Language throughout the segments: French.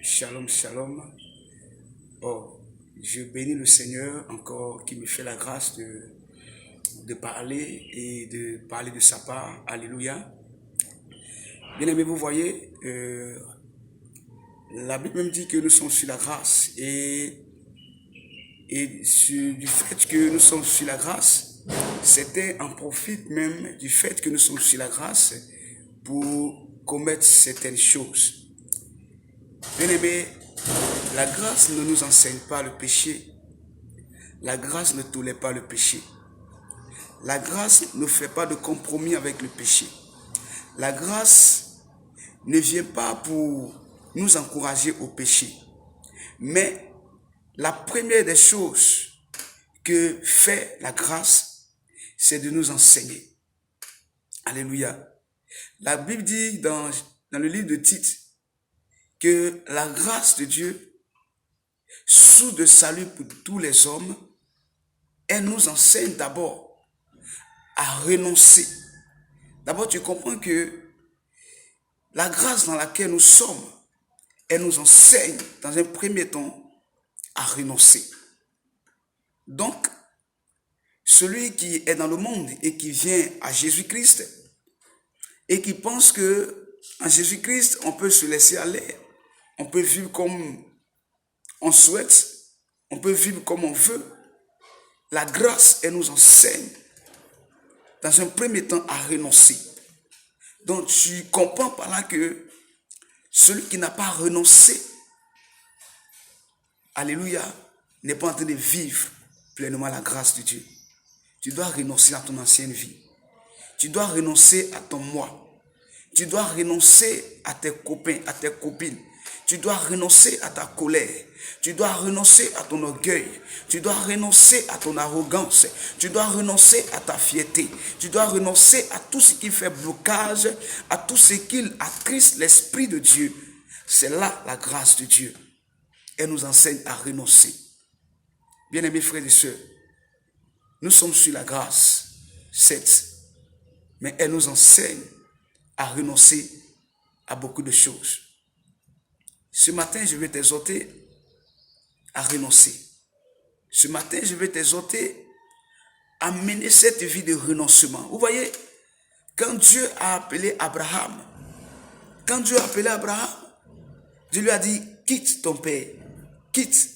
Shalom, shalom. Oh, je bénis le Seigneur encore qui me fait la grâce de parler et de parler de sa part. Alléluia. Bien-aimés, vous voyez, la Bible même dit que nous sommes sur la grâce du fait que nous sommes sur la grâce, c'était un profit même du fait que nous sommes sur la grâce pour commettre certaines choses. Bien-aimés, la grâce ne nous enseigne pas le péché. La grâce ne tolère pas le péché. La grâce ne fait pas de compromis avec le péché. La grâce ne vient pas pour nous encourager au péché. Mais la première des choses que fait la grâce, c'est de nous enseigner. Alléluia. La Bible dit dans le livre de Tite que la grâce de Dieu, source de salut pour tous les hommes, elle nous enseigne d'abord à renoncer. D'abord, tu comprends que la grâce dans laquelle nous sommes, elle nous enseigne dans un premier temps à renoncer. Donc, celui qui est dans le monde et qui vient à Jésus-Christ et qui pense que en Jésus-Christ, on peut se laisser aller, on peut vivre comme on souhaite, on peut vivre comme on veut. La grâce, elle nous enseigne dans un premier temps à renoncer. Donc tu comprends par là que celui qui n'a pas renoncé, alléluia, n'est pas en train de vivre pleinement la grâce de Dieu. Tu dois renoncer à ton ancienne vie. Tu dois renoncer à ton moi. Tu dois renoncer à tes copains, à tes copines. Tu dois renoncer à ta colère. Tu dois renoncer à ton orgueil. Tu dois renoncer à ton arrogance. Tu dois renoncer à ta fierté. Tu dois renoncer à tout ce qui fait blocage, à tout ce qui attriste l'Esprit de Dieu. C'est là la grâce de Dieu. Elle nous enseigne à renoncer. Bien-aimés frères et sœurs, nous sommes sur la grâce, certes, mais elle nous enseigne à renoncer à beaucoup de choses. Ce matin, je vais t'exhorter à renoncer. Ce matin, je vais t'exhorter à mener cette vie de renoncement. Vous voyez, quand Dieu a appelé Abraham, Dieu lui a dit, quitte ton père, quitte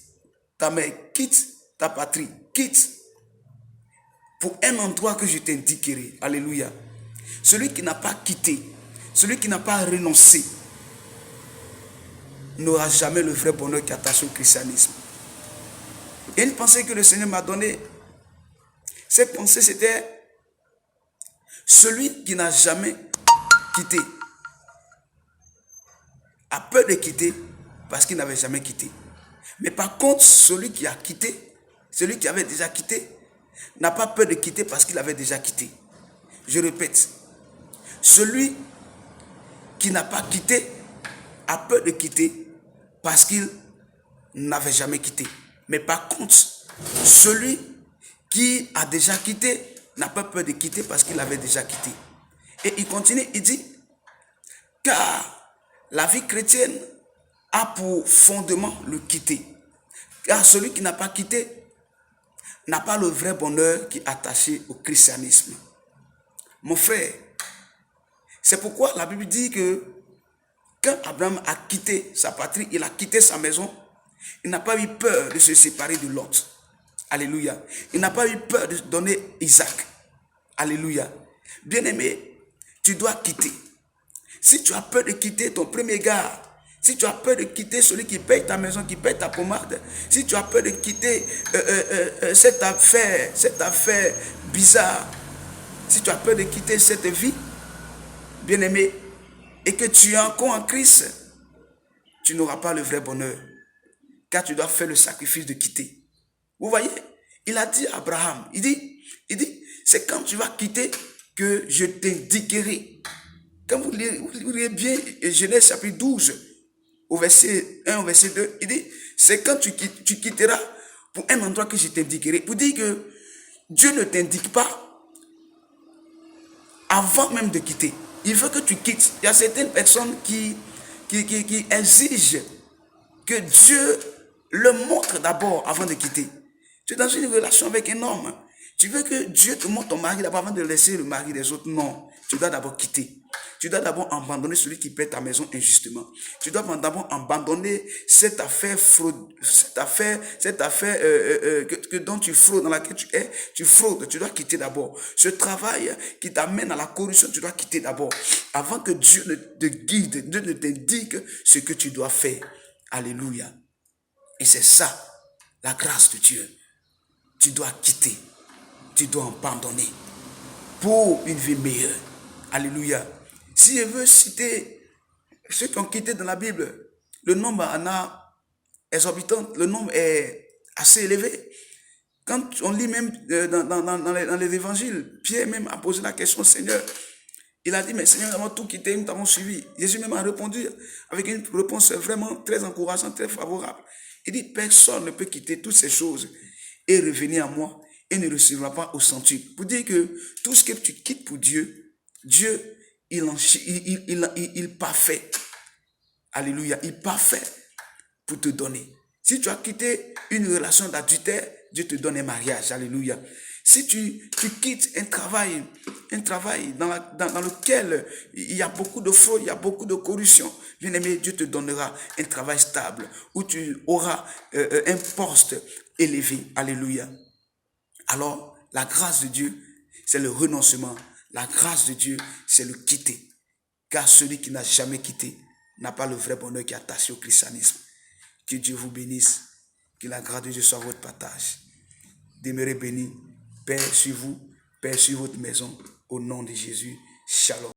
ta mère, quitte ta patrie, quitte pour un endroit que je t'indiquerai. Alléluia. Celui qui n'a pas quitté, celui qui n'a pas renoncé, n'aura jamais le vrai bonheur qui est attaché au christianisme. Et une pensée que le Seigneur m'a donnée, cette pensée c'était celui qui n'a jamais quitté a peur de quitter parce qu'il n'avait jamais quitté. Mais par contre, celui qui a quitté, celui qui avait déjà quitté, n'a pas peur de quitter parce qu'il avait déjà quitté. Je répète, celui qui n'a pas quitté a peur de quitter parce qu'il n'avait jamais quitté. Mais par contre, celui qui a déjà quitté n'a pas peur de quitter parce qu'il avait déjà quitté. Et il continue, il dit, car la vie chrétienne a pour fondement le quitter. Car celui qui n'a pas quitté n'a pas le vrai bonheur qui est attaché au christianisme. Mon frère, c'est pourquoi la Bible dit que quand Abraham a quitté sa patrie, il a quitté sa maison, il n'a pas eu peur de se séparer de Lot. Alléluia. Il n'a pas eu peur de donner Isaac. Alléluia. Bien-aimé, tu dois quitter. Si tu as peur de quitter ton premier gars, si tu as peur de quitter celui qui paye ta maison, qui paye ta pommade, si tu as peur de quitter cette affaire bizarre, si tu as peur de quitter cette vie, bien-aimé, et que tu es encore en Christ, tu n'auras pas le vrai bonheur. Car tu dois faire le sacrifice de quitter. Vous voyez, il a dit à Abraham, il dit, c'est quand tu vas quitter que je t'indiquerai. Quand vous lirez bien Genèse chapitre 12, au verset 1, au verset 2, il dit, c'est quand tu quitteras pour un endroit que je t'indiquerai. Pour dire que Dieu ne t'indique pas avant même de quitter. Il veut que tu quittes. Il y a certaines personnes qui exigent que Dieu le montre d'abord avant de quitter. Tu es dans une relation avec un homme. Tu veux que Dieu te montre ton mari d'abord avant de laisser le mari des autres. Non, tu dois d'abord quitter. Tu dois d'abord abandonner celui qui paie ta maison injustement. Tu dois d'abord abandonner cette affaire fraude, cette affaire dont tu fraudes, dans laquelle tu fraudes. Tu dois quitter d'abord. Ce travail qui t'amène à la corruption, tu dois quitter d'abord. Avant que Dieu ne te guide, Dieu ne t'indique ce que tu dois faire. Alléluia. Et c'est ça, la grâce de Dieu. Tu dois quitter. Tu dois abandonner pour une vie meilleure. Alléluia. Si je veux citer ceux qui ont quitté dans la Bible, le nombre en a exorbitant, le nombre est assez élevé. Quand on lit même dans les évangiles, Pierre même a posé la question au Seigneur. Il a dit, mais Seigneur, nous avons tout quitté, nous t'avons suivi. Jésus même a répondu avec une réponse vraiment très encourageante, très favorable. Il dit, personne ne peut quitter toutes ces choses et revenir à moi et ne recevra pas au centuple. Pour dire que tout ce que tu quittes pour Dieu, Dieu, il parfait. Alléluia, il parfait pour te donner. Si tu as quitté une relation d'adultère, Dieu te donne un mariage. Alléluia. Si tu quittes un travail dans lequel il y a beaucoup de fraude, il y a beaucoup de corruption, bien aimé, Dieu te donnera un travail stable où tu auras un poste élevé. Alléluia. Alors, la grâce de Dieu, c'est le renoncement. La grâce de Dieu, c'est le quitter. Car celui qui n'a jamais quitté n'a pas le vrai bonheur qui est attaché au christianisme. Que Dieu vous bénisse. Que la grâce de Dieu soit votre partage. Demeurez bénis. Paix sur vous, paix sur votre maison. Au nom de Jésus. Shalom.